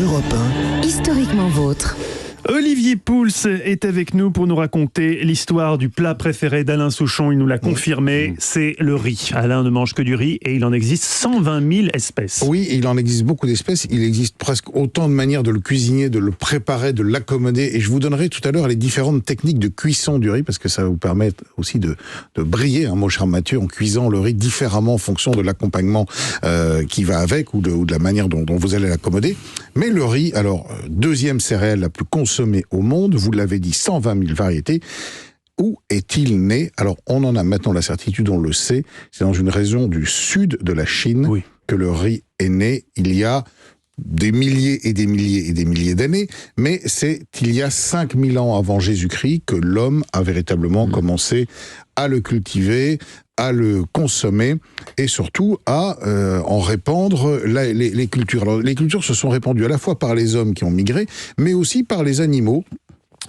Europe 1. Historiquement vôtre. Olivier Pouls est avec nous pour nous raconter l'histoire du plat préféré d'Alain Souchon. Il nous l'a confirmé, c'est le riz. Alain ne mange que du riz et il en existe 120 000 espèces. Oui, il en existe beaucoup d'espèces. Il existe presque autant de manières de le cuisiner, de le préparer, de l'accommoder. Et je vous donnerai tout à l'heure les différentes techniques de cuisson du riz, parce que ça va vous permettre aussi de briller, mon cher Mathieu, en cuisant le riz différemment en fonction de l'accompagnement qui va avec ou de la manière dont vous allez l'accommoder. Mais le riz, alors, deuxième céréale la plus consommée au monde, vous l'avez dit, 120 000 variétés. Où est-il né? Alors, on en a maintenant la certitude, on le sait, c'est dans une région du sud de la Chine que le riz est né il y a des milliers et des milliers et des milliers d'années, mais c'est il y a 5000 ans avant Jésus-Christ que l'homme a véritablement commencé à le cultiver, à le consommer et surtout à en répandre les cultures. Alors, les cultures se sont répandues à la fois par les hommes qui ont migré, mais aussi par les animaux,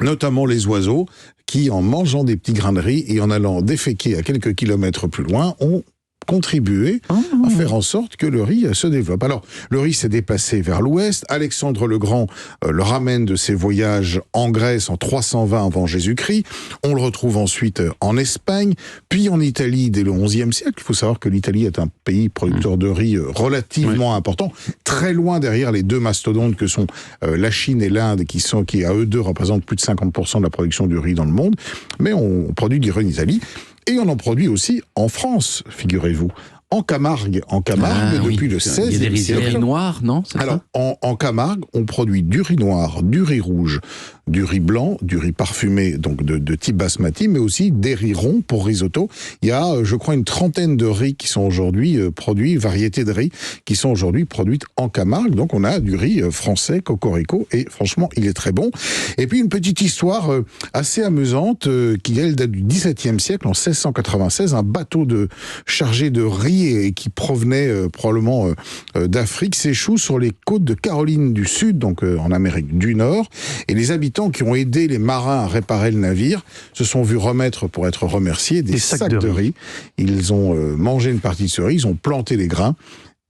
notamment les oiseaux, qui en mangeant des petits grains de riz et en allant déféquer à quelques kilomètres plus loin, ont contribué à faire en sorte que le riz se développe. Alors, le riz s'est déplacé vers l'ouest. Alexandre le Grand le ramène de ses voyages en Grèce en 320 avant Jésus-Christ. On le retrouve ensuite en Espagne, puis en Italie dès le XIe siècle. Il faut savoir que l'Italie est un pays producteur de riz relativement important, très loin derrière les deux mastodontes que sont la Chine et l'Inde, qui à eux deux représentent plus de 50% de la production du riz dans le monde. Mais on produit du riz en Italie. Et on en produit aussi en France, figurez-vous. En Camargue, depuis le XVIe siècle. Il y a des riz noirs, non? Alors, en Camargue, on produit du riz noir, du riz rouge, du riz blanc, du riz parfumé, donc de type basmati, mais aussi des riz ronds pour risotto. Il y a, je crois, une trentaine de riz qui sont aujourd'hui produits, variétés de riz, qui sont aujourd'hui produites en Camargue. Donc, on a du riz français, cocorico, et franchement, il est très bon. Et puis, une petite histoire assez amusante, qui, elle, date du XVIIe siècle, en 1696, un bateau chargé de riz et qui provenait probablement d'Afrique s'échoue sur les côtes de Caroline du Sud, donc en Amérique du Nord, et les habitants qui ont aidé les marins à réparer le navire se sont vus remettre, pour être remerciés, des sacs de riz. Ils ont mangé une partie de ce riz, ils ont planté les grains,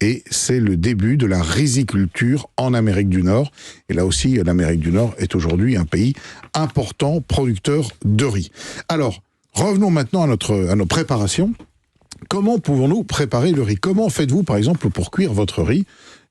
et c'est le début de la riziculture en Amérique du Nord. Et là aussi, l'Amérique du Nord est aujourd'hui un pays important, producteur de riz. Alors, revenons maintenant à nos préparations. Comment pouvons-nous préparer le riz? Comment faites-vous, par exemple, pour cuire votre riz?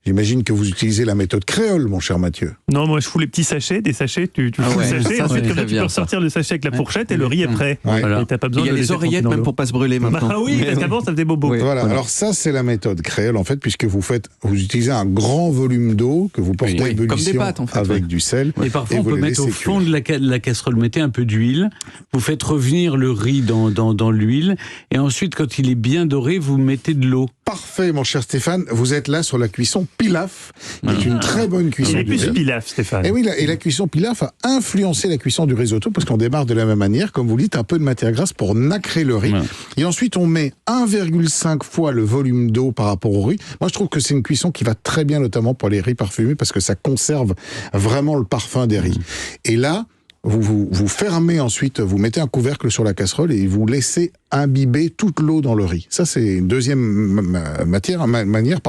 J'imagine que vous utilisez la méthode créole, mon cher Mathieu. Non, moi je fous les petits sachets, des sachets, tu fous le sachet, ensuite comme ça, tu peux ressortir le sachet avec la fourchette et le riz est prêt. Voilà. Et t'as pas besoin il y a les oreillettes même pour pas se brûler maintenant. Ah oui, parce qu'avant ça faisait bobo. Oui. Voilà, alors ça c'est la méthode créole en fait, puisque vous utilisez un grand volume d'eau que vous portez à ébullition comme des pâtes, en fait, avec du sel. Et parfois on peut mettre au fond de la casserole, mettez un peu d'huile, vous faites revenir le riz dans l'huile, et ensuite quand il est bien doré, vous mettez de l'eau. Parfait, mon cher Stéphane, vous êtes là sur la cuisson pilaf, qui est une très bonne cuisson. Il est plus pilaf, Stéphane. Et oui, et la cuisson pilaf a influencé la cuisson du risotto, parce qu'on démarre de la même manière, comme vous dites, un peu de matière grasse pour nacrer le riz. Et ensuite, on met 1,5 fois le volume d'eau par rapport au riz. Moi, je trouve que c'est une cuisson qui va très bien, notamment pour les riz parfumés, parce que ça conserve vraiment le parfum des riz. Et là, vous fermez ensuite, vous mettez un couvercle sur la casserole et vous laissez imbiber toute l'eau dans le riz. Ça, c'est une deuxième manière,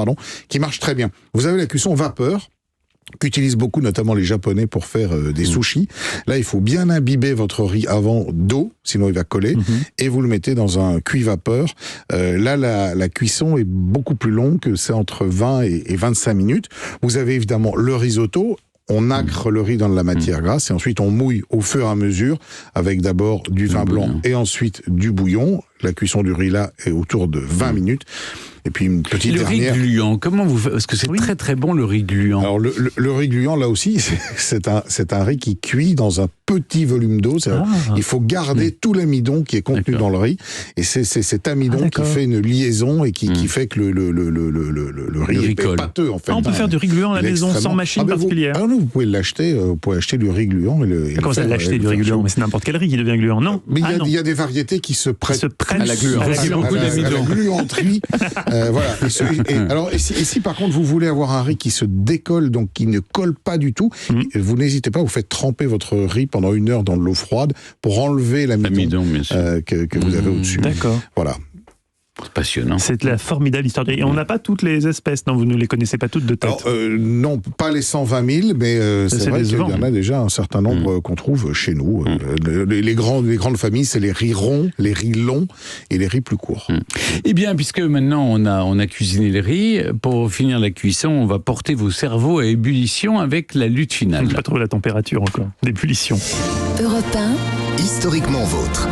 qui marche très bien. Vous avez la cuisson vapeur, qu'utilisent beaucoup notamment les Japonais pour faire des sushis. Là, il faut bien imbiber votre riz avant d'eau, sinon il va coller, et vous le mettez dans un cuit-vapeur. Là, la cuisson est beaucoup plus longue, c'est entre 20 et 25 minutes. Vous avez évidemment le risotto. On nacre le riz dans de la matière grasse et ensuite on mouille au fur et à mesure avec d'abord du vin blanc et ensuite du bouillon. La cuisson du riz là est autour de 20 minutes. Et puis une petite dernière. Le riz gluant, comment vous faites? Parce que c'est très très bon le riz gluant. Alors le riz gluant là aussi, c'est un riz qui cuit dans un petit volume d'eau. Il faut garder tout l'amidon qui est contenu dans le riz. Et c'est cet amidon qui fait une liaison et qui fait que le riz est pâteux en fait. On peut faire du riz gluant à la maison sans machine particulière. Vous pouvez l'acheter, vous pouvez acheter du riz gluant. Comment ça l'acheter du riz gluant? Mais c'est n'importe quel riz qui devient gluant, non? Mais il y a des variétés qui se prêtent à la gluanterie. Voilà. Et si par contre vous voulez avoir un riz qui se décolle, donc qui ne colle pas du tout, vous n'hésitez pas, vous faites tremper votre riz pendant 1 heure dans de l'eau froide pour enlever l'amidon que vous avez au-dessus. D'accord. Voilà. C'est passionnant. C'est la formidable histoire du riz. Et on n'a pas toutes les espèces, non, vous ne les connaissez pas toutes de tête. Alors, non, pas les 120 000, mais c'est vrai qu'il y en a déjà un certain nombre qu'on trouve chez nous. Les grandes familles, c'est les riz ronds, les riz longs et les riz plus courts. Eh bien, puisque maintenant on a cuisiné le riz, pour finir la cuisson, on va porter vos cerveaux à ébullition avec la lutte finale. Je n'ai pas trouvé la température encore d'ébullition. Europe 1, historiquement vôtre.